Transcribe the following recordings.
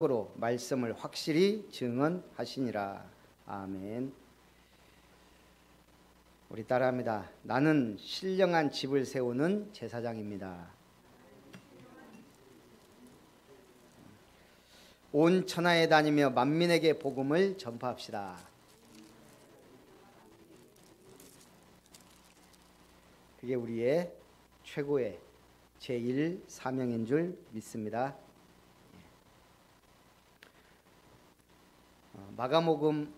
으로 말씀을 확실히 증언하시니라. 아멘. 우리 따라합니다. 나는 신령한 집을 세우는 제사장입니다. 온 천하에 다니며 만민에게 복음을 전파합시다. 그게 우리의 최고의 제1 사명인 줄 믿습니다. 마가복음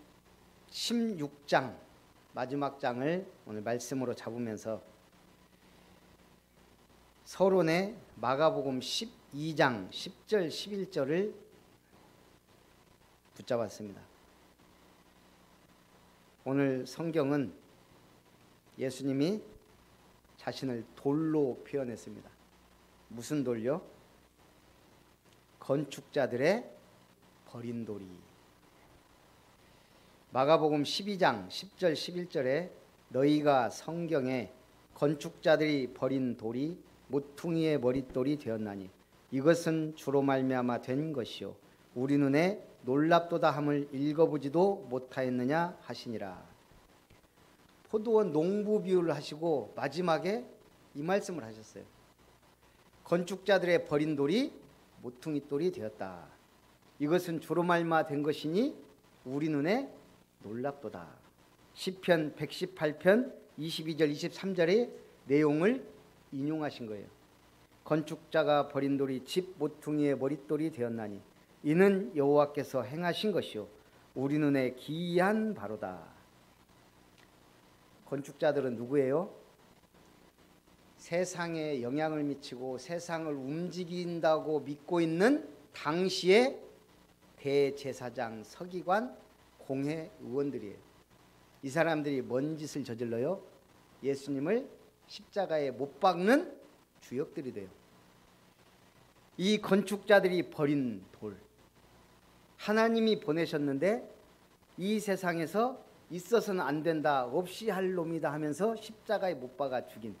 16장 마지막 장을 오늘 말씀으로 잡으면서 서론의 마가복음 12장 10절 11절을 붙잡았습니다. 오늘 성경은 예수님이 자신을 돌로 표현했습니다. 무슨 돌요? 건축자들의 버린 돌이. 마가복음 12장 10절 11절에 너희가 성경에 건축자들이 버린 돌이 모퉁이의 머릿돌이 되었나니 이것은 주로 말미암아 된 것이요 우리 눈에 놀랍도다 함을 읽어보지도 못하였느냐 하시니라. 포도원 농부 비유를 하시고 마지막에 이 말씀을 하셨어요. 건축자들의 버린 돌이 모퉁이 돌이 되었다. 이것은 주로 말미암아 된 것이니 우리 눈에 놀랍도다. 시편 118편 22절 23절의 내용을 인용하신 거예요. 건축자가 버린 돌이 집 모퉁이의 머릿돌이 되었나니 이는 여호와께서 행하신 것이요 우리 눈에 기이한 바로다. 건축자들은 누구예요? 세상에 영향을 미치고 세상을 움직인다고 믿고 있는 당시의 대제사장, 서기관, 공회 의원들이에요. 이 사람들이 뭔 짓을 저질러요? 예수님을 십자가에 못 박는 주역들이 돼요. 이 건축자들이 버린 돌, 하나님이 보내셨는데 이 세상에서 있어서는 안 된다, 없이 할 놈이다 하면서 십자가에 못 박아 죽인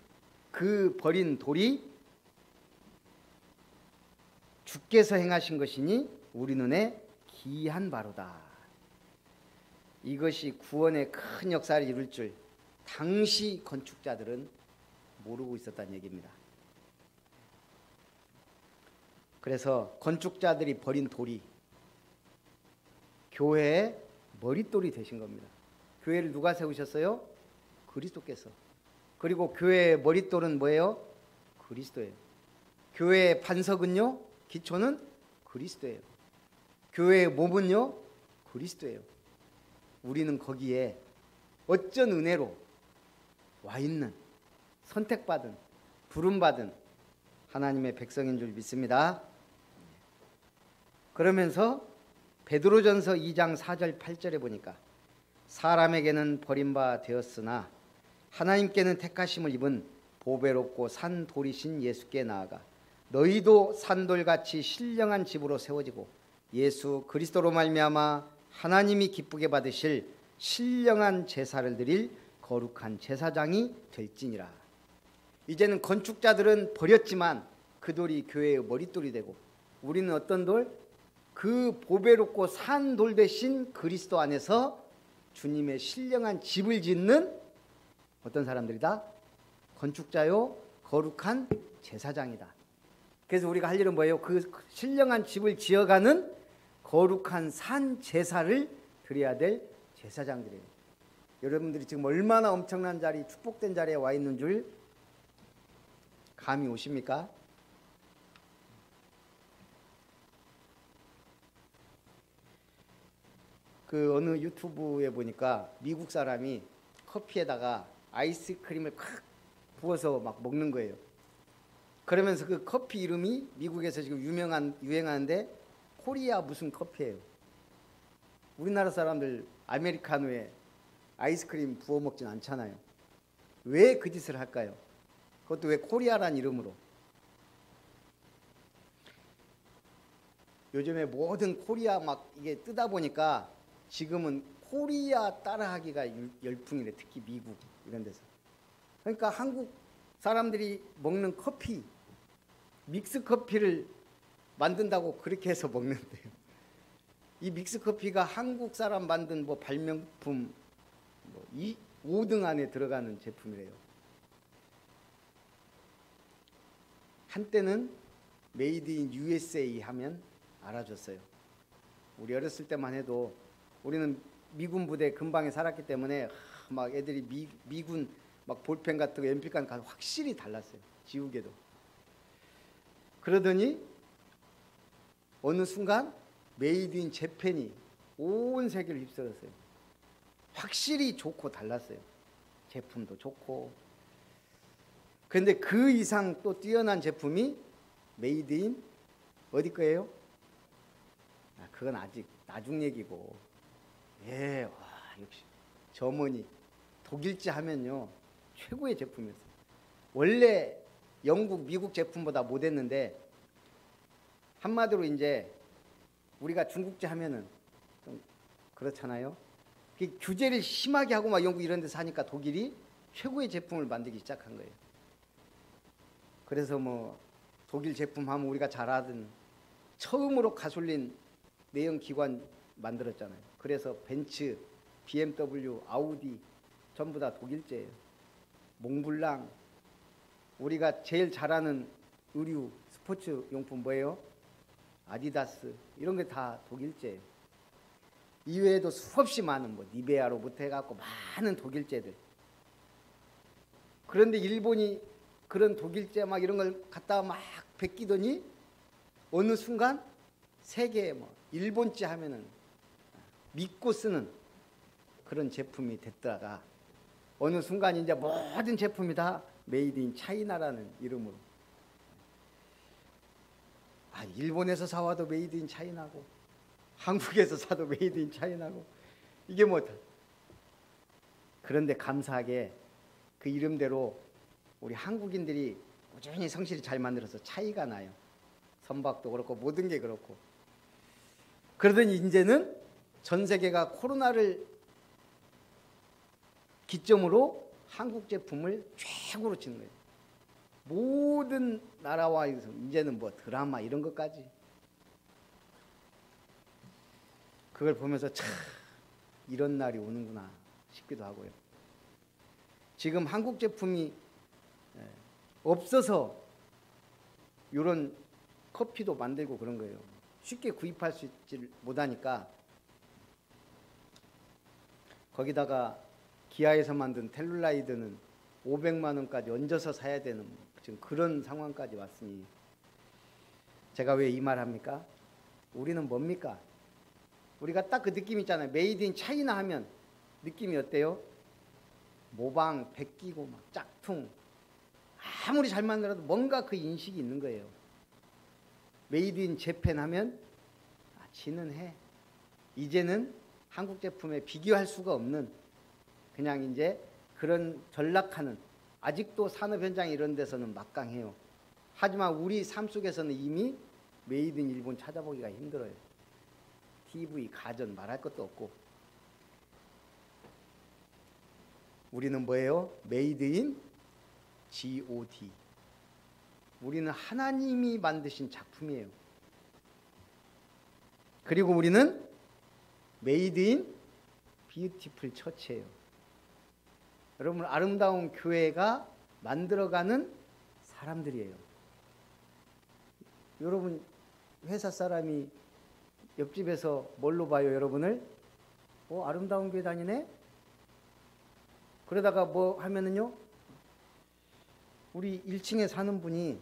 그 버린 돌이 주께서 행하신 것이니 우리 눈에 기이한 바로다. 이것이 구원의 큰 역사를 이룰 줄 당시 건축자들은 모르고 있었다는 얘기입니다. 그래서 건축자들이 버린 돌이 교회의 머릿돌이 되신 겁니다. 교회를 누가 세우셨어요? 그리스도께서. 그리고 교회의 머릿돌은 뭐예요? 그리스도예요. 교회의 반석은요? 기초는 그리스도예요. 교회의 몸은요? 그리스도예요. 우리는 거기에 어쩐 은혜로 와 있는 선택받은 부름받은 하나님의 백성인 줄 믿습니다. 그러면서 베드로전서 2장 4절 8절에 보니까 사람에게는 버림바 되었으나 하나님께는 택하심을 입은 보배롭고 산 돌이신 예수께 나아가 너희도 산돌같이 신령한 집으로 세워지고 예수 그리스도로 말미암아 하나님이 기쁘게 받으실 신령한 제사를 드릴 거룩한 제사장이 될지니라. 이제는 건축자들은 버렸지만 그 돌이 교회의 머릿돌이 되고 우리는 어떤 돌? 그 보배롭고 산 돌 대신 그리스도 안에서 주님의 신령한 집을 짓는 어떤 사람들이다? 건축자요 거룩한 제사장이다. 그래서 우리가 할 일은 뭐예요? 그 신령한 집을 지어가는 거룩한 산 제사를 드려야 될 제사장들이에요. 여러분들이 지금 얼마나 엄청난 자리, 축복된 자리에 와 있는 줄 감이 오십니까? 그 어느 유튜브에 보니까 미국 사람이 커피에다가 아이스크림을 콱 부어서 막 먹는 거예요. 그러면서 그 커피 이름이 미국에서 지금 유행하는데 코리아 무슨 커피예요. 우리나라 사람들 아메리카노에 아이스크림 부어 먹진 않잖아요. 왜 그 짓을 할까요? 그것도 왜 코리아란 이름으로. 요즘에 모든 코리아 막 이게 뜨다 보니까 지금은 코리아 따라하기가 열풍이래. 특히 미국 이런 데서. 그러니까 한국 사람들이 먹는 커피, 믹스 커피를 만든다고 그렇게 해서 먹는데요. 이 믹스커피가 한국 사람 만든 뭐 발명품 이 5등 안에 들어가는 제품이래요. 한때는 메이드 인 USA 하면 알아줬어요. 우리 어렸을 때만 해도 우리는 미군 부대 근방에 살았기 때문에 막 애들이 미군 막 볼펜 같은 거 연필관 가서 확실히 달랐어요. 지우개도. 그러더니 어느 순간 메이드 인 재팬이 온 세계를 휩쓸었어요. 확실히 좋고 달랐어요. 제품도 좋고. 그런데 그 이상 또 뛰어난 제품이 메이드 인 어디 거예요? 그건 아직 나중 얘기고. 예, 와, 역시 저머니 독일제 하면요 최고의 제품이었어요. 원래 영국, 미국 제품보다 못했는데 한마디로 이제 우리가 중국제 하면은 좀 그렇잖아요. 규제를 심하게 하고 막 영국 이런 데서 하니까 독일이 최고의 제품을 만들기 시작한 거예요. 그래서 뭐 독일 제품 하면 우리가 잘 아는 처음으로 가솔린 내연 기관 만들었잖아요. 그래서 벤츠, BMW, 아우디 전부 다 독일제예요. 몽블랑, 우리가 제일 잘 아는 의류, 스포츠 용품 뭐예요? 아디다스 이런 게 다 독일제예요. 이외에도 수없이 많은 뭐 니베아로부터 해갖고 많은 독일제들. 그런데 일본이 그런 독일제 막 이런 걸 갖다가 막 베끼더니 어느 순간 세계에 뭐 일본제 하면은 믿고 쓰는 그런 제품이 됐다가 어느 순간 이제 모든 제품이 다 메이드 인 차이나라는 이름으로. 일본에서 사와도 메이드 인 차이나고 한국에서 사도 메이드 인 차이나고 이게 뭐. 그런데 감사하게 그 이름대로 우리 한국인들이 꾸준히 성실히 잘 만들어서 차이가 나요. 선박도 그렇고 모든 게 그렇고. 그러더니 이제는 전 세계가 코로나를 기점으로 한국 제품을 최고로 치는 거예요. 모든 나라와 이제는 뭐 드라마 이런 것까지. 그걸 보면서 참 이런 날이 오는구나 싶기도 하고요. 지금 한국 제품이 없어서 이런 커피도 만들고 그런 거예요. 쉽게 구입할 수 있지 못하니까 거기다가 기아에서 만든 텔룰라이드는 500만 원까지 얹어서 사야 되는 지금 그런 상황까지 왔으니 제가 왜 이 말 합니까? 우리는 뭡니까? 우리가 딱 그 느낌 있잖아요. 메이드 인 차이나 하면 느낌이 어때요? 모방, 베끼고 막 짝퉁. 아무리 잘 만들어도 뭔가 그 인식이 있는 거예요. 메이드 인 재팬 하면 지는 해. 이제는 한국 제품에 비교할 수가 없는 그냥 이제 그런 전락하는, 아직도 산업 현장 이런 데서는 막강해요. 하지만 우리 삶 속에서는 이미 메이드 인 일본 찾아보기가 힘들어요. TV, 가전 말할 것도 없고. 우리는 뭐예요? 메이드 인 GOD. 우리는 하나님이 만드신 작품이에요. 그리고 우리는 메이드 인 뷰티풀 처치예요. 여러분, 아름다운 교회가 만들어가는 사람들이에요. 여러분, 회사 사람이 옆집에서 뭘로 봐요, 여러분을? 아름다운 교회 다니네? 그러다가 뭐 하면은요, 우리 1층에 사는 분이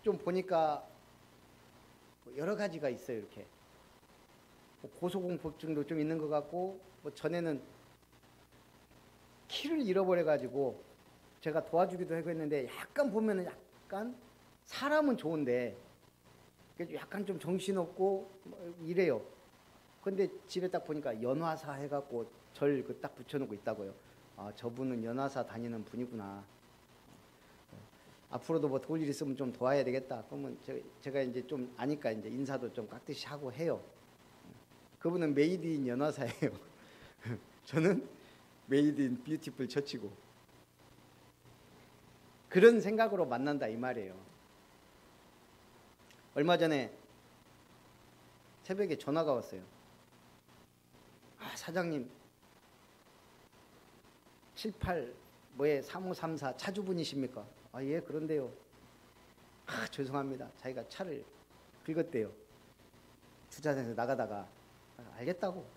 좀 보니까 여러 가지가 있어요. 이렇게 고소공포증도 좀 있는 것 같고, 뭐 전에는 키를 잃어버려 가지고 제가 도와주기도 하고 했는데, 약간 보면은 약간 사람은 좋은데 약간 좀 정신없고 이래요. 근데 집에 딱 보니까 연화사 해갖고 절 딱 붙여놓고 있다고요. 저분은 연화사 다니는 분이구나. 앞으로도 뭐 도울 일 있으면 좀 도와야 되겠다. 그러면 제가 이제 좀 아니까 이제 인사도 좀 깍듯이 하고 해요. 그분은 메이드 인 연화사예요. 저는 메이드 인 뷰티풀 처치고. 그런 생각으로 만난다 이 말이에요. 얼마 전에 새벽에 전화가 왔어요. 아, 사장님 78 뭐에 3534 차주분이십니까? 아, 예, 그런데요. 아, 죄송합니다. 자기가 차를 긁었대요. 주차장에서 나가다가. 아, 알겠다고.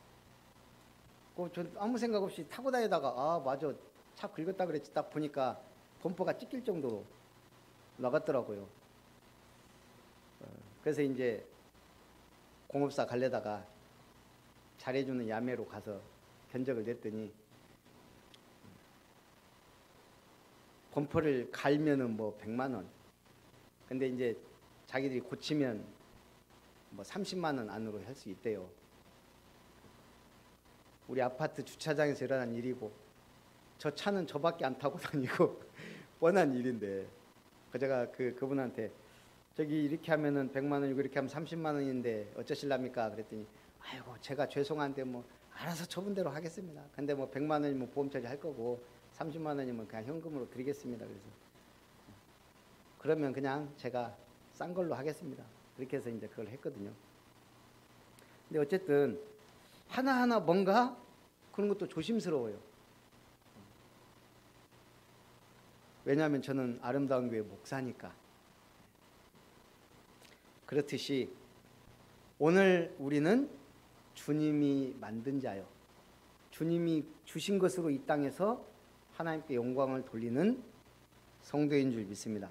전 아무 생각 없이 타고 다니다가 아, 맞아. 차 긁었다 그랬지. 딱 보니까 범퍼가 찢길 정도로 나갔더라고요. 그래서 이제 공업사 갈래다가 잘해주는 야매로 가서 견적을 냈더니 범퍼를 갈면은 뭐 100만 원. 근데 이제 자기들이 고치면 뭐 30만 원 안으로 할 수 있대요. 우리 아파트 주차장에서 일어난 일이고 저 차는 저밖에 안 타고 다니고 뻔한 일인데 제가 그분한테 저기 이렇게 하면은 100만 원이고 이렇게 하면 30만 원인데 어쩌실랍니까? 그랬더니 아이고 제가 죄송한데 뭐 알아서 처분대로 하겠습니다. 근데 뭐 100만 원이면 보험 처리할 거고 30만 원이면 그냥 현금으로 드리겠습니다. 그래서 그러면 그냥 제가 싼 걸로 하겠습니다. 그렇게 해서 이제 그걸 했거든요. 근데 어쨌든 하나하나 뭔가 그런 것도 조심스러워요. 왜냐하면 저는 아름다운 교회 목사니까. 그렇듯이 오늘 우리는 주님이 만든 자요. 주님이 주신 것으로 이 땅에서 하나님께 영광을 돌리는 성도인 줄 믿습니다.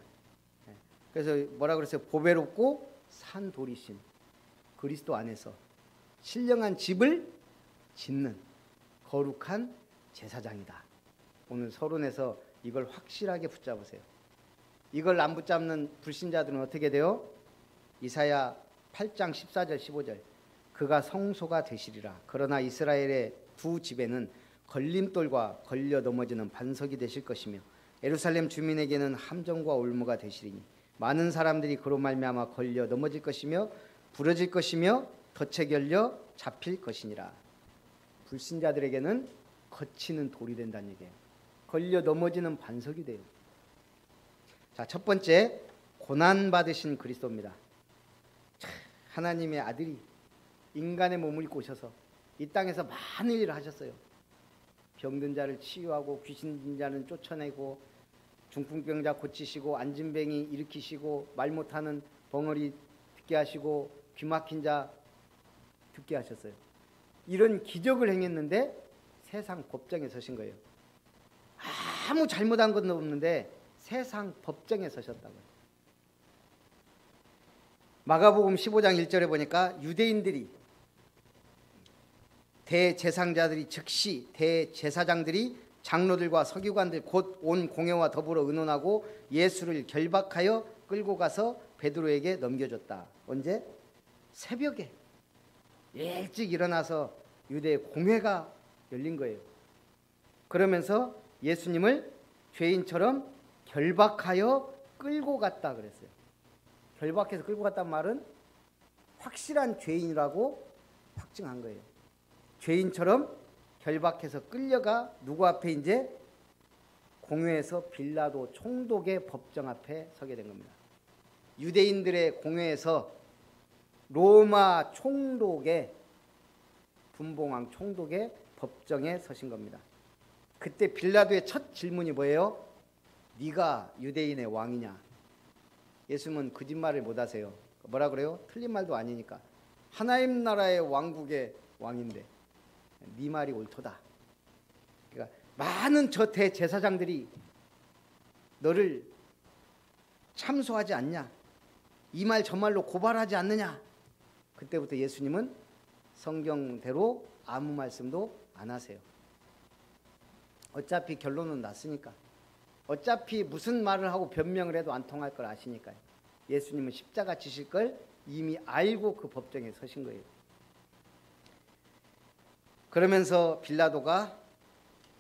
그래서 뭐라 그랬어요? 보배롭고 산돌이신 그리스도 안에서 신령한 집을 짓는 거룩한 제사장이다. 오늘 서론에서 이걸 확실하게 붙잡으세요. 이걸 안 붙잡는 불신자들은 어떻게 돼요? 이사야 8장 14절 15절 그가 성소가 되시리라. 그러나 이스라엘의 두 집에는 걸림돌과 걸려 넘어지는 반석이 되실 것이며 예루살렘 주민에게는 함정과 올무가 되시리니 많은 사람들이 그로 말미암아 걸려 넘어질 것이며 부러질 것이며 덫에 걸려 잡힐 것이니라. 불신자들에게는 거치는 돌이 된다는 얘기예요. 걸려 넘어지는 반석이 돼요. 자, 첫 번째 고난 받으신 그리스도입니다. 하나님의 아들이 인간의 몸을 입고 오셔서 이 땅에서 많은 일을 하셨어요. 병든 자를 치유하고 귀신 든 자는 쫓아내고 중풍병자 고치시고 안진뱅이 일으키시고 말 못하는 벙어리 듣게 하시고 귀 막힌 자 듣게 하셨어요. 이런 기적을 행했는데 세상 법정에 서신 거예요. 아무 잘못한 건 없는데 세상 법정에 서셨다고요. 마가복음 15장 1절에 보니까 유대인들이 대제사장들이 즉시 대제사장들이 장로들과 서기관들 곧 온 공회와 더불어 의논하고 예수를 결박하여 끌고 가서 베드로에게 넘겨줬다. 언제? 새벽에 일찍 일어나서 유대 공회가 열린 거예요. 그러면서 예수님을 죄인처럼 결박하여 끌고 갔다 그랬어요. 결박해서 끌고 갔단 말은 확실한 죄인이라고 확증한 거예요. 죄인처럼 결박해서 끌려가 누구 앞에 이제 공회에서 빌라도 총독의 법정 앞에 서게 된 겁니다. 유대인들의 공회에서 로마 총독의 분봉왕 총독의 법정에 서신 겁니다. 그때 빌라도의 첫 질문이 뭐예요? 네가 유대인의 왕이냐? 예수님은 거짓말을 못하세요. 뭐라 그래요? 틀린 말도 아니니까. 하나님 나라의 왕국의 왕인데 네 말이 옳도다. 그러니까 많은 저 대제사장들이 너를 참소하지 않냐? 이 말 저 말로 고발하지 않느냐? 그때부터 예수님은 성경대로 아무 말씀도 안 하세요. 어차피 결론은 났으니까. 어차피 무슨 말을 하고 변명을 해도 안 통할 걸 아시니까요. 예수님은 십자가 지실 걸 이미 알고 그 법정에 서신 거예요. 그러면서 빌라도가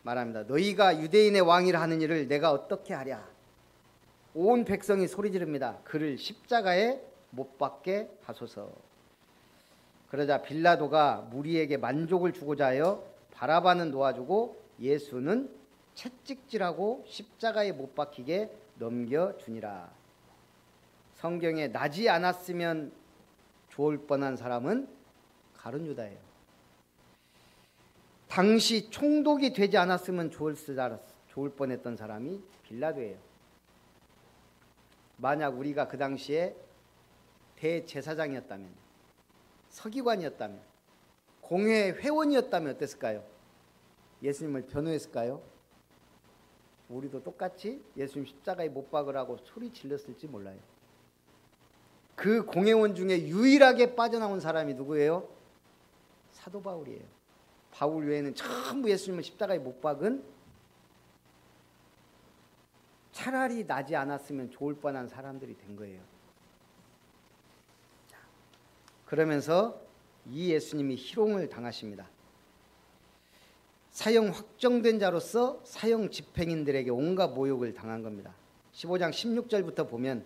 말합니다. 너희가 유대인의 왕이라 하는 일을 내가 어떻게 하랴? 온 백성이 소리 지릅니다. 그를 십자가에 못 박게 하소서. 그러자 빌라도가 무리에게 만족을 주고자 하여 바라바는 놓아주고 예수는 채찍질하고 십자가에 못 박히게 넘겨주니라. 성경에 나지 않았으면 좋을 뻔한 사람은 가룟 유다예요. 당시 총독이 되지 않았으면 좋을 뻔했던 사람이 빌라도예요. 만약 우리가 그 당시에 대제사장이었다면, 서기관이었다면, 공회 회원이었다면 어땠을까요? 예수님을 변호했을까요? 우리도 똑같이 예수님 십자가에 못 박으라고 소리 질렀을지 몰라요. 그 공회원 중에 유일하게 빠져나온 사람이 누구예요? 사도 바울이에요. 바울 외에는 전부 예수님을 십자가에 못 박은, 차라리 나지 않았으면 좋을 뻔한 사람들이 된 거예요. 그러면서 이 예수님이 희롱을 당하십니다. 사형 확정된 자로서 사형 집행인들에게 온갖 모욕을 당한 겁니다. 15장 16절부터 보면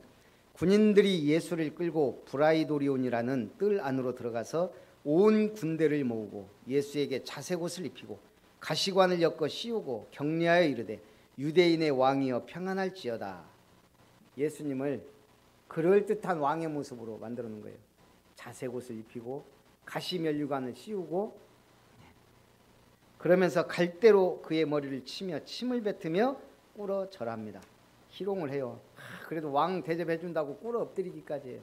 군인들이 예수를 끌고 브라이도리온이라는 뜰 안으로 들어가서 온 군대를 모으고 예수에게 자색옷을 입히고 가시관을 엮어 씌우고 격려하여 이르되 유대인의 왕이여 평안할지어다. 예수님을 그럴듯한 왕의 모습으로 만들어 놓은 거예요. 자색옷을 입히고 가시면류관을 씌우고, 그러면서 갈대로 그의 머리를 치며 침을 뱉으며 꿇어 절합니다. 희롱을 해요. 그래도 왕 대접해 준다고 꿇어 엎드리기까지 해요.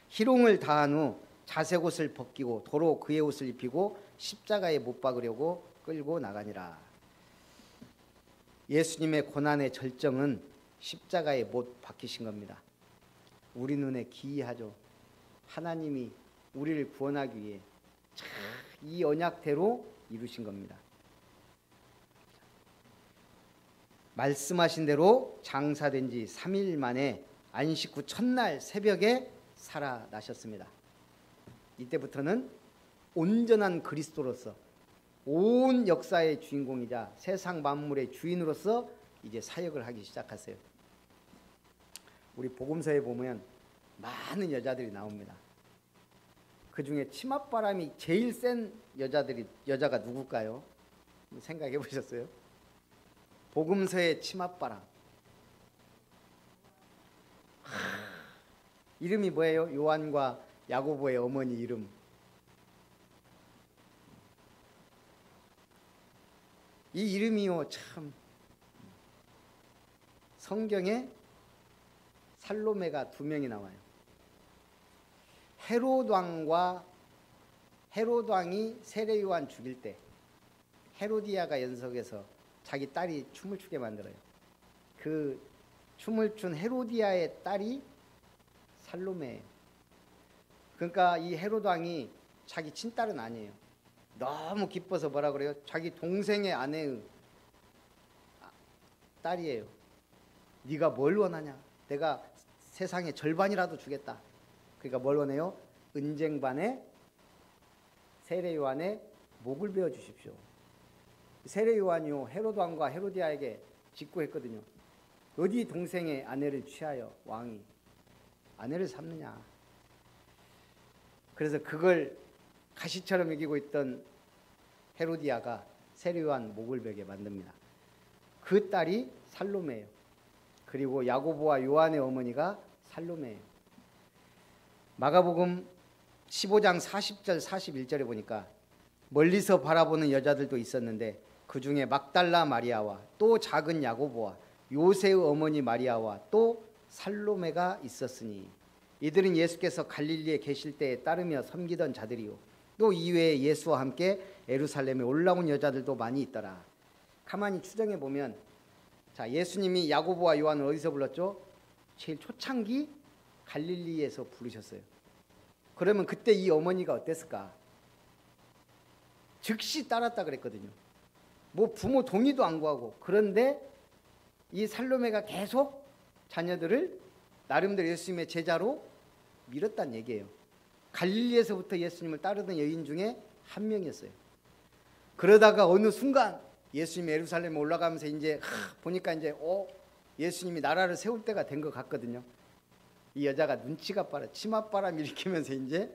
희롱을 다한 후 자색옷을 벗기고 도로 그의 옷을 입히고 십자가에 못 박으려고 끌고 나가니라. 예수님의 고난의 절정은 십자가에 못 박히신 겁니다. 우리 눈에 기이하죠. 하나님이 우리를 구원하기 위해 이 언약대로 이루신 겁니다. 말씀하신 대로 장사된 지 3일 만에 안식 후 첫날 새벽에 살아나셨습니다. 이때부터는 온전한 그리스도로서 온 역사의 주인공이자 세상 만물의 주인으로서 이제 사역을 하기 시작하세요. 우리 복음서에 보면 많은 여자들이 나옵니다. 그 중에 치맛바람이 제일 센 여자가 누굴까요? 생각해 보셨어요? 복음서의 치맛바람. 이름이 뭐예요? 요한과 야고보의 어머니 이름. 이 이름이요, 참 성경에 살로메가 2명이 나와요. 헤롯왕이 세례 요한 죽일 때 헤로디아가 연석해서 자기 딸이 춤을 추게 만들어요. 그 춤을 춘 헤로디아의 딸이 살로메예요. 그러니까 이 헤롯왕이 자기 친딸은 아니에요. 너무 기뻐서 뭐라 그래요? 자기 동생의 아내의 딸이에요. 네가 뭘 원하냐? 내가 세상의 절반이라도 주겠다. 그러니까 뭘 원해요? 은쟁반에 세례 요한의 목을 베어 주십시오. 세례 요한이요, 헤롯 왕과 헤로디아에게 직구했거든요. 어디 동생의 아내를 취하여 왕이 아내를 삼느냐. 그래서 그걸 가시처럼 여기고 있던 헤로디아가 세례 요한 목을 베게 만듭니다. 그 딸이 살로메예요. 그리고 야고보와 요한의 어머니가 살로메예요. 마가복음 15장 40절 41절에 보니까 멀리서 바라보는 여자들도 있었는데 그 중에 막달라 마리아와 또 작은 야고보와 요새의 어머니 마리아와 또 살로메가 있었으니 이들은 예수께서 갈릴리에 계실 때에 따르며 섬기던 자들이요 또 이외에 예수와 함께 예루살렘에 올라온 여자들도 많이 있더라. 가만히 추정해 보면, 자, 예수님이 야고보와 요한을 어디서 불렀죠? 제일 초창기 갈릴리에서 부르셨어요. 그러면 그때 이 어머니가 어땠을까? 즉시 따랐다 그랬거든요. 뭐 부모 동의도 안 구하고. 그런데 이 살로메가 계속 자녀들을 나름대로 예수님의 제자로 밀었다는 얘기예요. 갈릴리에서부터 예수님을 따르던 여인 중에 한 명이었어요. 그러다가 어느 순간 예수님이 예루살렘에 올라가면서 이제 보니까 이제 예수님이 나라를 세울 때가 된 것 같거든요. 이 여자가 눈치가 빠르, 치맛바람 일으키면서 이제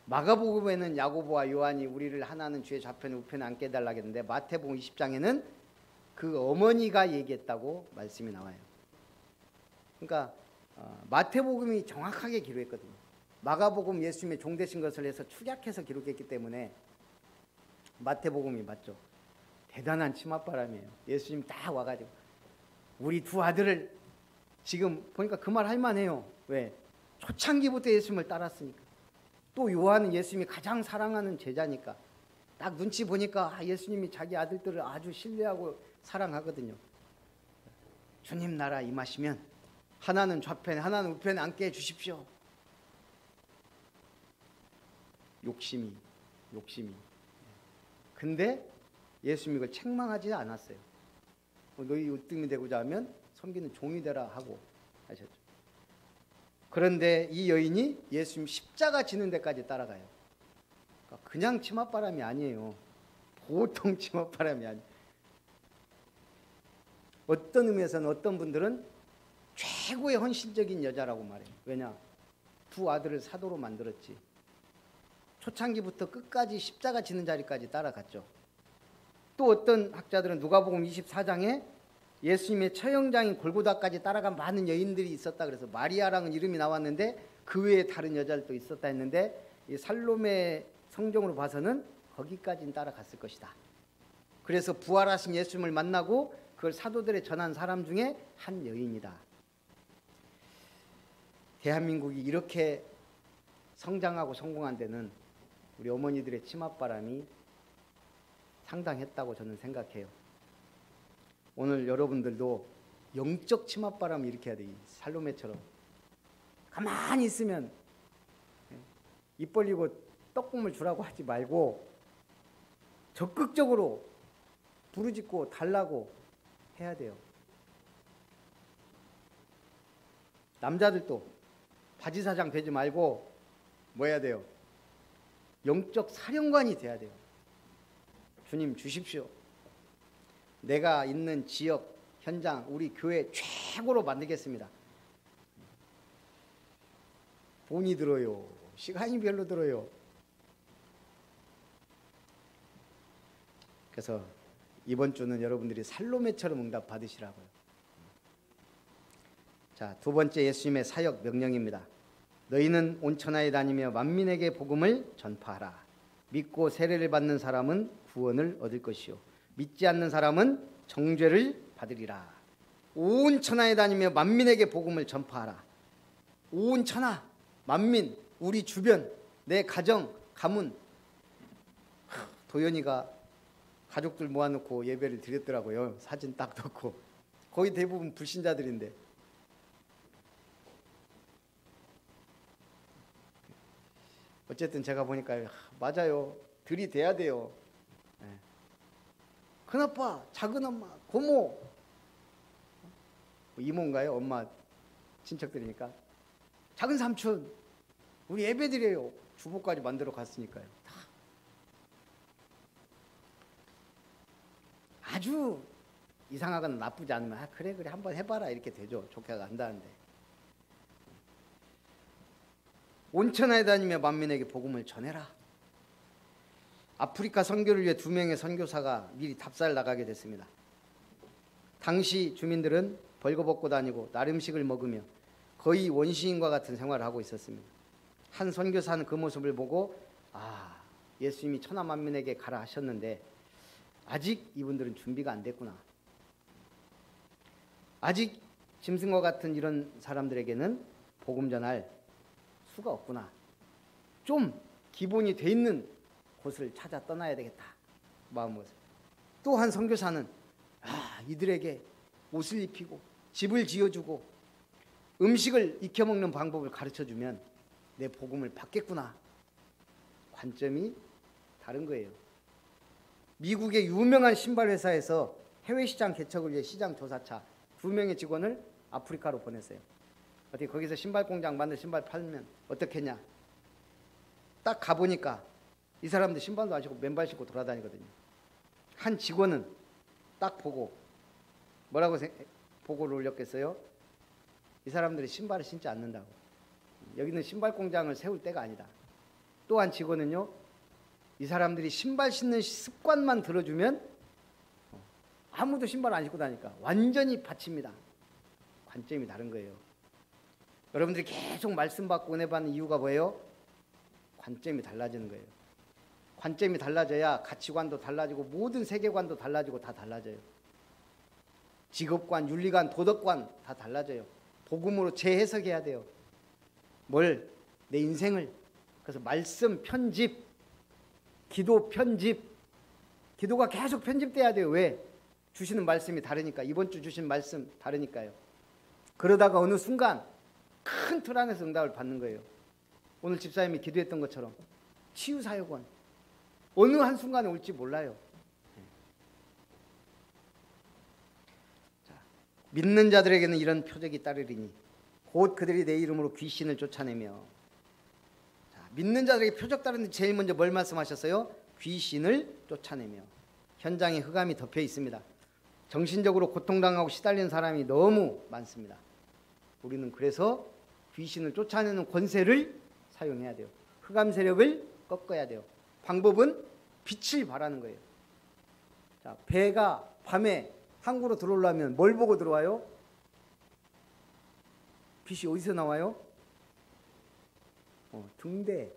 마가복음에는 야고보와 요한이 우리를 하나는 주의 좌편에 우편에 앉게 해달라고 했는데 마태복음 20장에는 그 어머니가 얘기했다고 말씀이 나와요. 그러니까 마태복음이 정확하게 기록했거든요. 마가복음 예수님의 종되신 것을 해서 축약해서 기록했기 때문에 마태복음이 맞죠. 대단한 치맛바람이에요. 예수님 딱 와가지고 우리 두 아들을 지금 보니까 그 말 할만해요. 왜? 초창기부터 예수님을 따랐으니까. 또 요한은 예수님이 가장 사랑하는 제자니까. 딱 눈치 보니까 예수님이 자기 아들들을 아주 신뢰하고 사랑하거든요. 주님 나라 임하시면 하나는 좌편에 하나는 우편에 앉게 해주십시오. 욕심이. 근데 예수님이 이걸 책망하지 않았어요. 너희 으뜸이 되고자 하면 섬기는 종이 되라 하고 하셨죠. 그런데 이 여인이 예수님 십자가 지는 데까지 따라가요. 그러니까 그냥 치맛바람이 아니에요. 보통 치맛바람이 아니에요. 어떤 의미에서는 어떤 분들은 최고의 헌신적인 여자라고 말해요. 왜냐? 두 아들을 사도로 만들었지. 초창기부터 끝까지 십자가 지는 자리까지 따라갔죠. 또 어떤 학자들은 누가복음 24장에 예수님의 처형장인 골고다까지 따라간 많은 여인들이 있었다 그래서 마리아랑은 이름이 나왔는데 그 외에 다른 여자들도 있었다 했는데 이 살로메 성경으로 봐서는 거기까지는 따라갔을 것이다. 그래서 부활하신 예수님을 만나고 그걸 사도들에 전한 사람 중에 한 여인이다. 대한민국이 이렇게 성장하고 성공한 데는 우리 어머니들의 치맛바람이 상당했다고 저는 생각해요. 오늘 여러분들도 영적 치맛바람을 일으켜야 돼. 살로메처럼 가만히 있으면 입 벌리고 떡국물 주라고 하지 말고 적극적으로 부르짖고 달라고 해야 돼요. 남자들도 바지사장 되지 말고 뭐 해야 돼요? 영적 사령관이 돼야 돼요. 주님 주십시오. 내가 있는 지역, 현장, 우리 교회 최고로 만들겠습니다. 돈이 들어요. 시간이 별로 들어요. 그래서 이번 주는 여러분들이 살로메처럼 응답 받으시라고요. 자, 두 번째 예수님의 사역 명령입니다. 너희는 온 천하에 다니며 만민에게 복음을 전파하라. 믿고 세례를 받는 사람은 구원을 얻을 것이요 믿지 않는 사람은 정죄를 받으리라. 온 천하에 다니며 만민에게 복음을 전파하라. 온 천하, 만민, 우리 주변, 내 가정, 가문. 도연이가 가족들 모아놓고 예배를 드렸더라고요. 사진 딱 넣고. 거의 대부분 불신자들인데. 어쨌든 제가 보니까 맞아요. 들이대야 돼요. 큰아빠, 작은엄마, 고모, 이모인가요? 엄마 친척들이니까. 작은 삼촌, 우리 예배드려요. 주보까지 만들어 갔으니까요. 아주 이상하거나 나쁘지 않으면 그래 한번 해봐라 이렇게 되죠. 좋게 간다는데. 온 천하에 다니며 만민에게 복음을 전해라. 아프리카 선교를 위해 2명의 선교사가 미리 답사를 나가게 됐습니다. 당시 주민들은 벌거벗고 다니고 날 음식을 먹으며 거의 원시인과 같은 생활을 하고 있었습니다. 한 선교사는 그 모습을 보고 예수님이 천하 만민에게 가라 하셨는데 아직 이분들은 준비가 안 됐구나. 아직 짐승과 같은 이런 사람들에게는 복음 전할 수가 없구나. 좀 기본이 돼 있는 곳을 찾아 떠나야 되겠다. 마음먹었어요. 또 한 선교사는 이들에게 옷을 입히고 집을 지어주고 음식을 익혀먹는 방법을 가르쳐주면 내 복음을 받겠구나. 관점이 다른 거예요. 미국의 유명한 신발 회사에서 해외 시장 개척을 위해 시장 조사차 2명의 직원을 아프리카로 보냈어요. 어떻게 거기서 신발 공장 만들 신발 팔면 어떻겠냐. 딱 가보니까 이 사람들 신발도 안 신고 맨발 신고 돌아다니거든요. 한 직원은 딱 보고 뭐라고 보고를 올렸겠어요? 이 사람들이 신발을 신지 않는다고. 여기는 신발 공장을 세울 때가 아니다. 또 한 직원은요, 이 사람들이 신발 신는 습관만 들어주면 아무도 신발 안 신고 다니까 완전히 바칩니다. 관점이 다른 거예요. 여러분들이 계속 말씀 받고 은혜 받는 이유가 뭐예요? 관점이 달라지는 거예요. 관점이 달라져야 가치관도 달라지고 모든 세계관도 달라지고 다 달라져요. 직업관, 윤리관, 도덕관 다 달라져요. 복음으로 재해석해야 돼요. 뭘? 내 인생을. 그래서 말씀 편집, 기도 편집, 기도가 계속 편집돼야 돼요. 왜? 주시는 말씀이 다르니까. 이번 주 주신 말씀 다르니까요. 그러다가 어느 순간 큰 틀 안에서 응답을 받는 거예요. 오늘 집사님이 기도했던 것처럼 치유사역원 어느 한순간에 올지 몰라요. 자, 믿는 자들에게는 이런 표적이 따르리니 곧 그들이 내 이름으로 귀신을 쫓아내며. 자, 믿는 자들에게 표적 따르는데 제일 먼저 뭘 말씀하셨어요? 귀신을 쫓아내며. 현장에 흑암이 덮여 있습니다. 정신적으로 고통당하고 시달리는 사람이 너무 많습니다. 우리는 그래서 귀신을 쫓아내는 권세를 사용해야 돼요. 흑암 세력을 꺾어야 돼요. 방법은 빛을 발하는 거예요. 자, 배가 밤에 항구로 들어오려면 뭘 보고 들어와요? 빛이 어디서 나와요? 등대.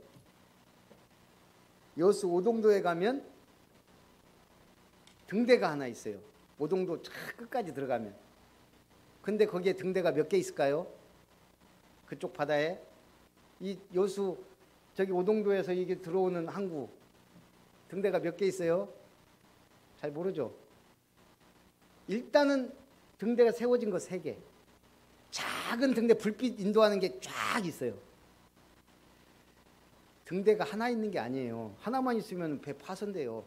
여수 오동도에 가면 등대가 하나 있어요. 오동도 저 끝까지 들어가면. 근데 거기에 등대가 몇 개 있을까요? 그쪽 바다에. 이 여수 저기 오동도에서 이게 들어오는 항구 등대가 몇 개 있어요? 잘 모르죠. 일단은 등대가 세워진 거 3개. 작은 등대 불빛 인도하는 게 쫙 있어요. 등대가 하나 있는 게 아니에요. 하나만 있으면 배 파손돼요.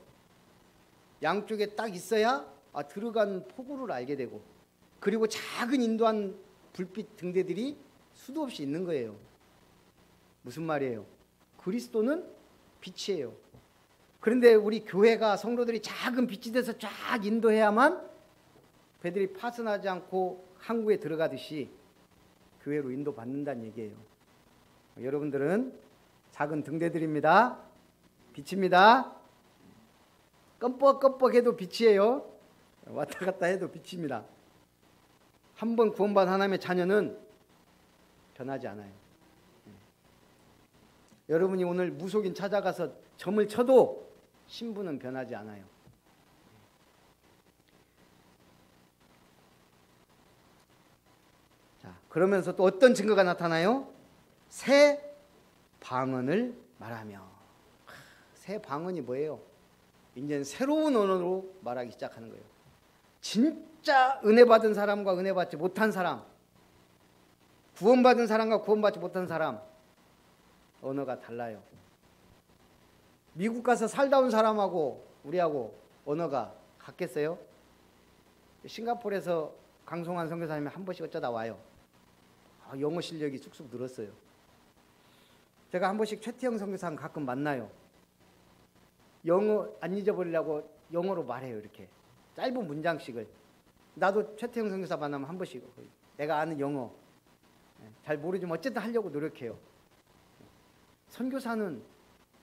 양쪽에 딱 있어야 들어간 포구를 알게 되고, 그리고 작은 인도한 불빛 등대들이 수도 없이 있는 거예요. 무슨 말이에요? 그리스도는 빛이에요. 그런데 우리 교회가 성도들이 작은 빛이 돼서 쫙 인도해야만 배들이 파손하지 않고 항구에 들어가듯이 교회로 인도받는다는 얘기예요. 여러분들은 작은 등대들입니다. 빛입니다. 껌뻑껌뻑해도 빛이에요. 왔다 갔다 해도 빛입니다. 한번 구원받은 하나님의 자녀는 변하지 않아요. 여러분이 오늘 무속인 찾아가서 점을 쳐도 신분은 변하지 않아요. 자, 그러면서 또 어떤 증거가 나타나요? 새 방언을 말하며. 새 방언이 뭐예요? 이제는 새로운 언어로 말하기 시작하는 거예요. 진짜 은혜 받은 사람과 은혜 받지 못한 사람, 구원받은 사람과 구원받지 못한 사람, 언어가 달라요. 미국 가서 살다 온 사람하고 우리하고 언어가 같겠어요? 싱가포르에서 강송한 선교사님이 한 번씩 어쩌다 와요. 영어 실력이 쑥쑥 늘었어요. 제가 한 번씩 최태형 선교사님 가끔 만나요. 영어 안 잊어버리려고 영어로 말해요. 이렇게 짧은 문장씩을. 나도 최태형 선교사 만나면 한 번씩 내가 아는 영어 잘 모르지만 어쨌든 하려고 노력해요. 선교사는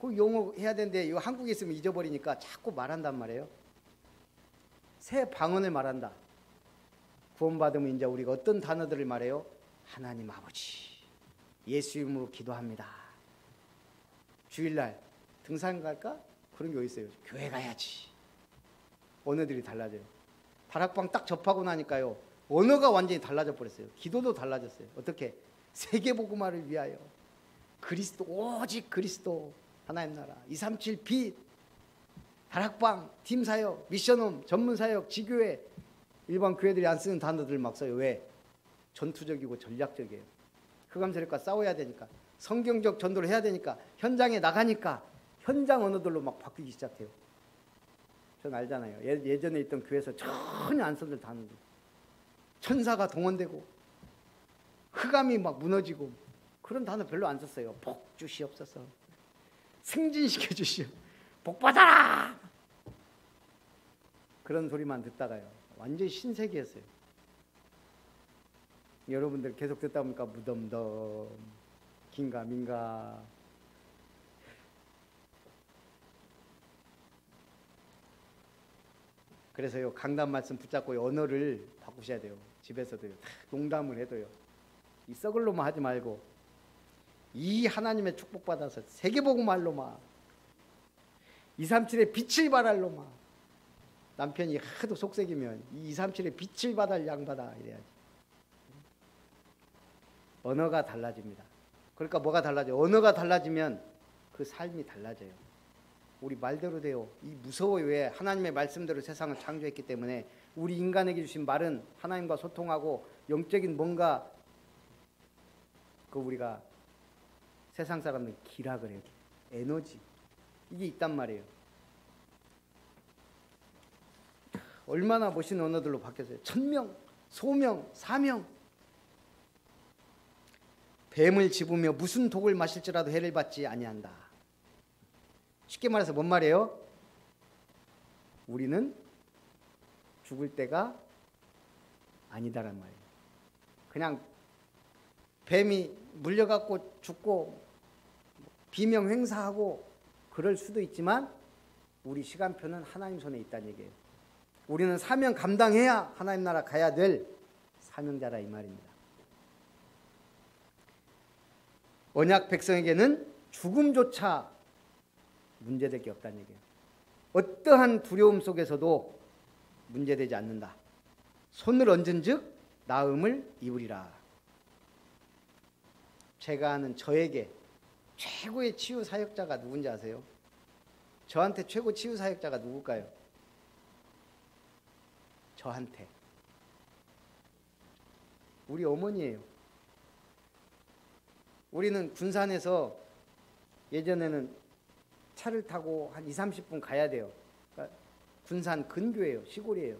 그 영어 해야 되는데 이거 한국에 있으면 잊어버리니까 자꾸 말한단 말이에요. 새 방언을 말한다. 구원받으면 이제 우리가 어떤 단어들을 말해요? 하나님 아버지, 예수 이름으로 기도합니다. 주일날 등산 갈까? 그런 게 어디 있어요? 교회 가야지. 언어들이 달라져요. 다락방 딱 접하고 나니까요, 언어가 완전히 달라져 버렸어요. 기도도 달라졌어요. 어떻게? 세계복음화를 위하여 그리스도, 오직 그리스도, 하나님 나라, 237 빛, 다락방, 팀사역, 미션홈, 전문사역, 지교회, 일반 교회들이 안 쓰는 단어들 막 써요. 왜? 전투적이고 전략적이에요. 흑암세력과 싸워야 되니까, 성경적 전도를 해야 되니까, 현장에 나가니까 현장 언어들로 막 바뀌기 시작해요. 전 알잖아요. 예전에 있던 교회에서 전혀 안 쓰던 단어들, 천사가 동원되고 흑암이 막 무너지고 그런 단어 별로 안 썼어요. 복 주시옵소서, 승진시켜 주시오, 복 받아라, 그런 소리만 듣다가요 완전히 신세계였어요. 여러분들 계속 듣다 보니까 무덤덤, 긴가민가. 그래서요, 강단 말씀 붙잡고 언어를 바꾸셔야 돼요. 집에서도요, 농담을 해도요. 이 썩을 놈아 하지 말고 이 하나님의 축복받아서 세계복음할로마 237의 빛을 발할로마. 남편이 하도 속색이면 이 237의 빛을 받을 양받아 이래야지. 언어가 달라집니다. 그러니까 뭐가 달라져요? 언어가 달라지면 그 삶이 달라져요. 우리 말대로 돼요. 이 무서워요. 왜? 하나님의 말씀대로 세상을 창조했기 때문에. 우리 인간에게 주신 말은 하나님과 소통하고 영적인 뭔가 그 우리가 세상 사람들은 기라 그래요. 에너지 이게 있단 말이에요. 얼마나 멋있는 언어들로 바뀌었어요. 천명, 소명, 사명. 뱀을 집으며 무슨 독을 마실지라도 해를 받지 아니한다. 쉽게 말해서 뭔 말이에요? 우리는 죽을 때가 아니다란 말이에요. 그냥 뱀이 물려갖고 죽고 비명 행사하고 그럴 수도 있지만 우리 시간표는 하나님 손에 있다는 얘기예요. 우리는 사명 감당해야 하나님 나라 가야 될 사명자라 이 말입니다. 언약 백성에게는 죽음조차 문제될 게 없다는 얘기예요. 어떠한 두려움 속에서도 문제되지 않는다. 손을 얹은 즉 나음을 이루리라. 제가 아는 저에게 최고의 치유 사역자가 누군지 아세요? 저한테 최고 치유 사역자가 누굴까요? 저한테 우리 어머니예요. 우리는 군산에서 예전에는 차를 타고 한 20-30분 가야 돼요. 그러니까 군산 근교예요. 시골이에요.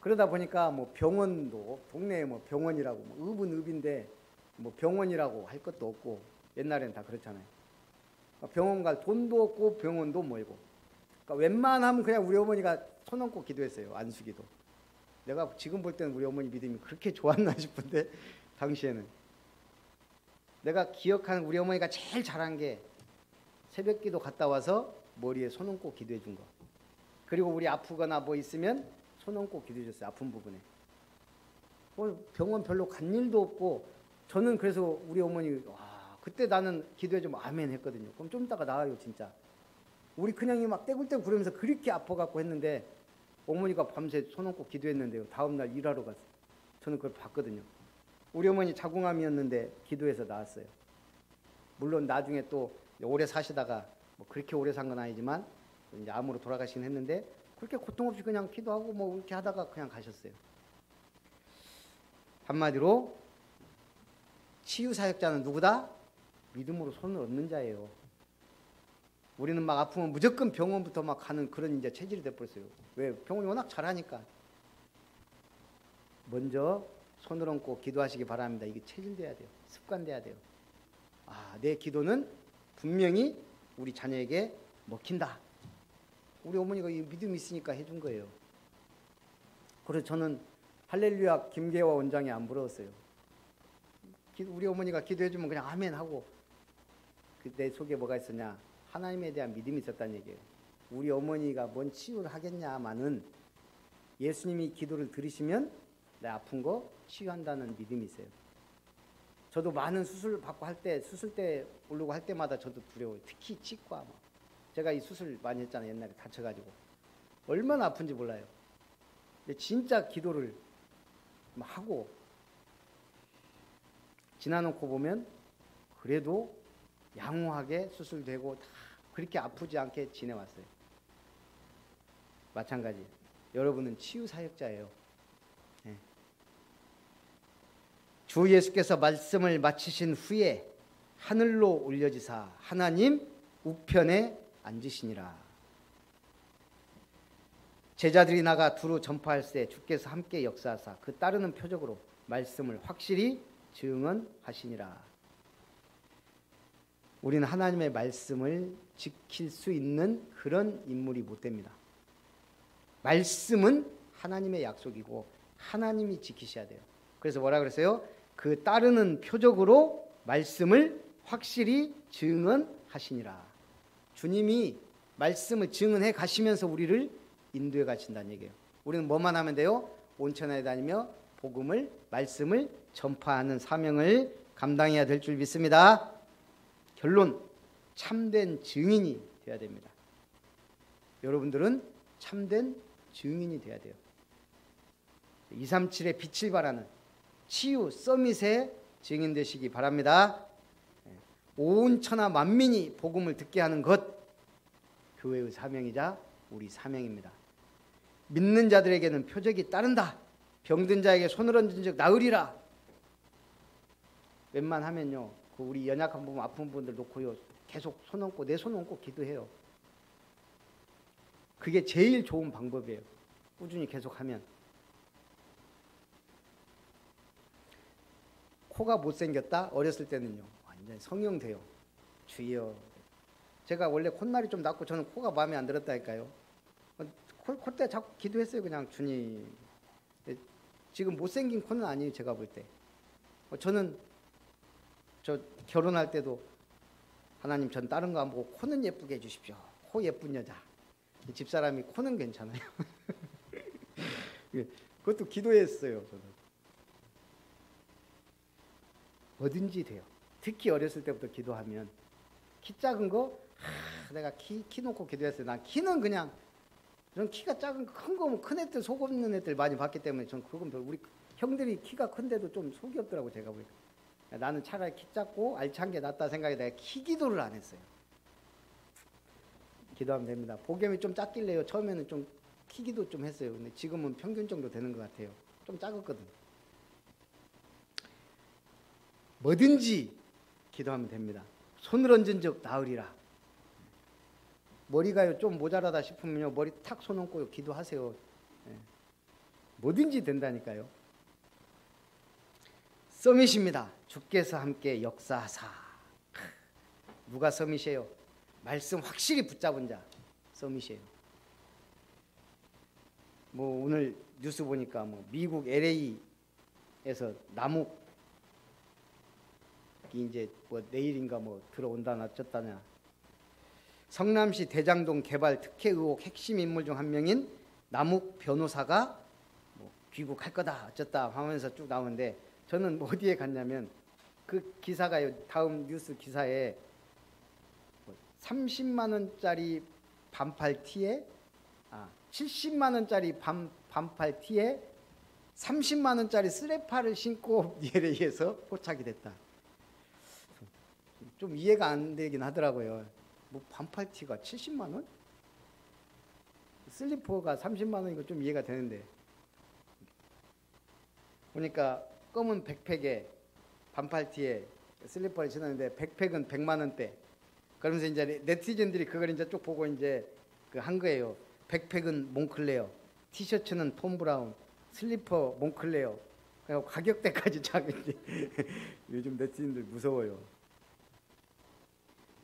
그러다 보니까 뭐 병원도 동네에 뭐 병원이라고 뭐 읍은 읍인데 뭐 병원이라고 할 것도 없고 옛날에는 다 그렇잖아요. 그러니까 병원 갈 돈도 없고 병원도 멀고. 그러니까 웬만하면 그냥 우리 어머니가 손 얹고 기도했어요. 안수기도. 내가 지금 볼 때는 우리 어머니 믿음이 그렇게 좋았나 싶은데 당시에는. 내가 기억하는 우리 어머니가 제일 잘한 게 새벽기도 갔다 와서 머리에 손 얹고 기도해 준 거. 그리고 우리 아프거나 뭐 있으면 손 얹고 기도해 줬어요. 아픈 부분에. 병원 별로 간 일도 없고 저는 그래서 우리 어머니 와 그때 나는 기도해 주면 아멘 했거든요. 그럼 좀 이따가 나아요 진짜. 우리 큰형이 막 떼굴떼굴 구르면서 그렇게 아파갖고 했는데 어머니가 밤새 손 얹고 기도했는데요. 다음날 일하러 갔어요. 저는 그걸 봤거든요. 우리 어머니 자궁암이었는데 기도해서 나았어요. 물론 나중에 또 오래 사시다가 뭐 그렇게 오래 산 건 아니지만 이제 암으로 돌아가시긴 했는데 그렇게 고통 없이 그냥 기도하고 뭐 이렇게 하다가 그냥 가셨어요. 한마디로 치유 사역자는 누구다? 믿음으로 손을 얹는 자예요. 우리는 막 아프면 무조건 병원부터 막 가는 그런 이제 체질이 돼버렸어요. 왜? 병원이 워낙 잘하니까. 먼저 손을 얹고 기도하시기 바랍니다. 이게 체질돼야 돼요. 습관돼야 돼요. 아, 내 기도는 분명히 우리 자녀에게 먹힌다. 우리 어머니가 이 믿음이 있으니까 해준 거예요. 그래서 저는 할렐루야 김계화 원장이 안 부러웠어요. 우리 어머니가 기도해주면 그냥 아멘 하고 내 속에 뭐가 있었냐? 하나님에 대한 믿음이 있었다는 얘기예요. 우리 어머니가 뭔 치유를 하겠냐마는 예수님이 기도를 들으시면 내 아픈 거 치유한다는 믿음이 있어요. 저도 많은 수술 받고 할 때 수술 때 오르고 할 때마다 저도 두려워요. 특히 치과 제가 이 수술 많이 했잖아요. 옛날에 다쳐가지고 얼마나 아픈지 몰라요. 근데 진짜 기도를 하고 지나놓고 보면 그래도 양호하게 수술되고 다 그렇게 아프지 않게 지내왔어요. 마찬가지. 여러분은 치유 사역자예요. 네. 주 예수께서 말씀을 마치신 후에 하늘로 올려지사 하나님 우편에 앉으시니라. 제자들이 나가 두루 전파할세 주께서 함께 역사하사 그 따르는 표적으로 말씀을 확실히 증언하시니라. 우리는 하나님의 말씀을 지킬 수 있는 그런 인물이 못 됩니다. 말씀은 하나님의 약속이고 하나님이 지키셔야 돼요. 그래서 뭐라 그랬어요? 그 따르는 표적으로 말씀을 확실히 증언하시니라. 주님이 말씀을 증언해 가시면서 우리를 인도해 가신다는 얘기예요. 우리는 뭐만 하면 돼요? 온천에 다니며 복음을, 말씀을 전파하는 사명을 감당해야 될 줄 믿습니다. 결론, 참된 증인이 되어야 됩니다. 여러분들은 참된 증인이 되어야 돼요. 237의 빛을 발하는 치유 서밋의 증인 되시기 바랍니다. 온 천하 만민이 복음을 듣게 하는 것, 교회의 사명이자 우리 사명입니다. 믿는 자들에게는 표적이 따른다. 병든 자에게 손을 얹은 즉 나으리라. 웬만하면요, 그 우리 연약한 부분, 아픈 분들 놓고요, 계속 손 얹고 내 손 얹고 기도해요. 그게 제일 좋은 방법이에요. 꾸준히 계속하면. 코가 못생겼다? 어렸을 때는요, 완전 성령 돼요. 주여. 제가 원래 콧날이 좀 났고 저는 코가 마음에 안 들었다니까요. 콧대 자꾸 기도했어요. 그냥 주님. 지금 못생긴 코는 아니에요. 제가 볼 때. 저는 저 결혼할 때도 하나님, 전 다른 거 안 보고 코는 예쁘게 해주십시오. 코 예쁜 여자. 집사람이 코는 괜찮아요. 그것도 기도했어요. 저는. 뭐든지 돼요. 특히 어렸을 때부터 기도하면. 키 작은 거, 내가 키 놓고 기도했어요. 난 키는 그냥, 저는 키가 작은 거, 큰 거, 큰 애들, 속 없는 애들 많이 봤기 때문에 전 그건 우리 형들이 키가 큰데도 좀 속이 없더라고, 제가 보니까. 나는 차라리 키 작고 알찬 게 낫다 생각에 내가 키 기도를 안 했어요. 기도하면 됩니다. 복염이 좀 작길래요. 처음에는 좀 키 기도 좀 했어요. 근데 지금은 평균 정도 되는 것 같아요. 좀 작았거든. 뭐든지 기도하면 됩니다. 손을 얹은 적 나으리라. 머리가요 좀 모자라다 싶으면요, 머리 탁 손 얹고 기도하세요. 뭐든지 된다니까요. 서밋입니다. 주께서 함께 역사하사. 누가 서밋이에요? 말씀 확실히 붙잡은 자 서밋이에요. 뭐 오늘 뉴스 보니까 뭐 미국 LA에서 남욱이 이제 뭐 내일인가 뭐 들어온다나 어쩌다냐. 성남시 대장동 개발 특혜 의혹 핵심 인물 중 한 명인 남욱 변호사가 뭐 귀국할 거다 어쩌다 하면서 쭉 나오는데, 저는 어디에 갔냐면 그 기사가요, 다음 뉴스 기사에 30만 원짜리 반팔 티에 70만 원짜리 반팔 티에 30만 원짜리 슬리퍼를 신고 LA에서 포착이 됐다. 좀 이해가 안 되긴 하더라고요. 뭐 반팔 티가 70만 원? 슬리퍼가 30만 원이고 좀 이해가 되는데, 보니까 검은 백팩에 반팔 티에 슬리퍼를 신었는데 백팩은 100만 원대. 그러면서 이제 네티즌들이 그걸 이제 쭉 보고 이제 그 한 거예요. 백팩은 몽클레어, 티셔츠는 톰 브라운, 슬리퍼 몽클레어. 그리고 가격대까지 작은지. 요즘 네티즌들 무서워요.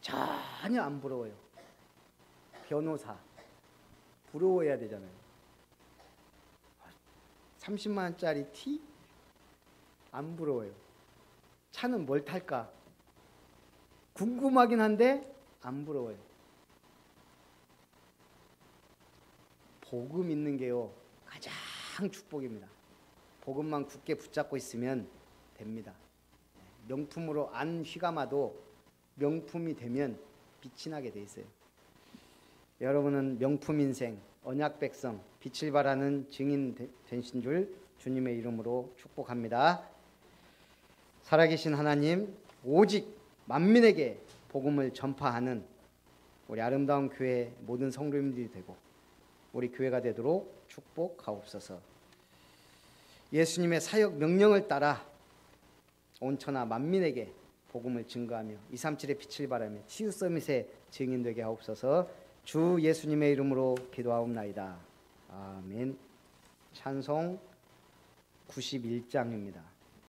전혀 안 부러워요. 변호사 부러워해야 되잖아요. 30만 원짜리 티? 안 부러워요. 차는 뭘 탈까? 궁금하긴 한데 안 부러워요. 복음 있는 게요, 가장 축복입니다. 복음만 굳게 붙잡고 있으면 됩니다. 명품으로 안 휘감아도 명품이 되면 빛이 나게 돼 있어요. 여러분은 명품 인생, 언약 백성, 빛을 발하는 증인 되신 줄 주님의 이름으로 축복합니다. 살아계신 하나님, 오직 만민에게 복음을 전파하는 우리 아름다운 교회 모든 성도님들이 되고 우리 교회가 되도록 축복하옵소서. 예수님의 사역 명령을 따라 온 천하 만민에게 복음을 증거하며 237의 빛을 발하며 치유 서밋의 증인되게 하옵소서. 주 예수님의 이름으로 기도하옵나이다. 아멘. 찬송 91장입니다.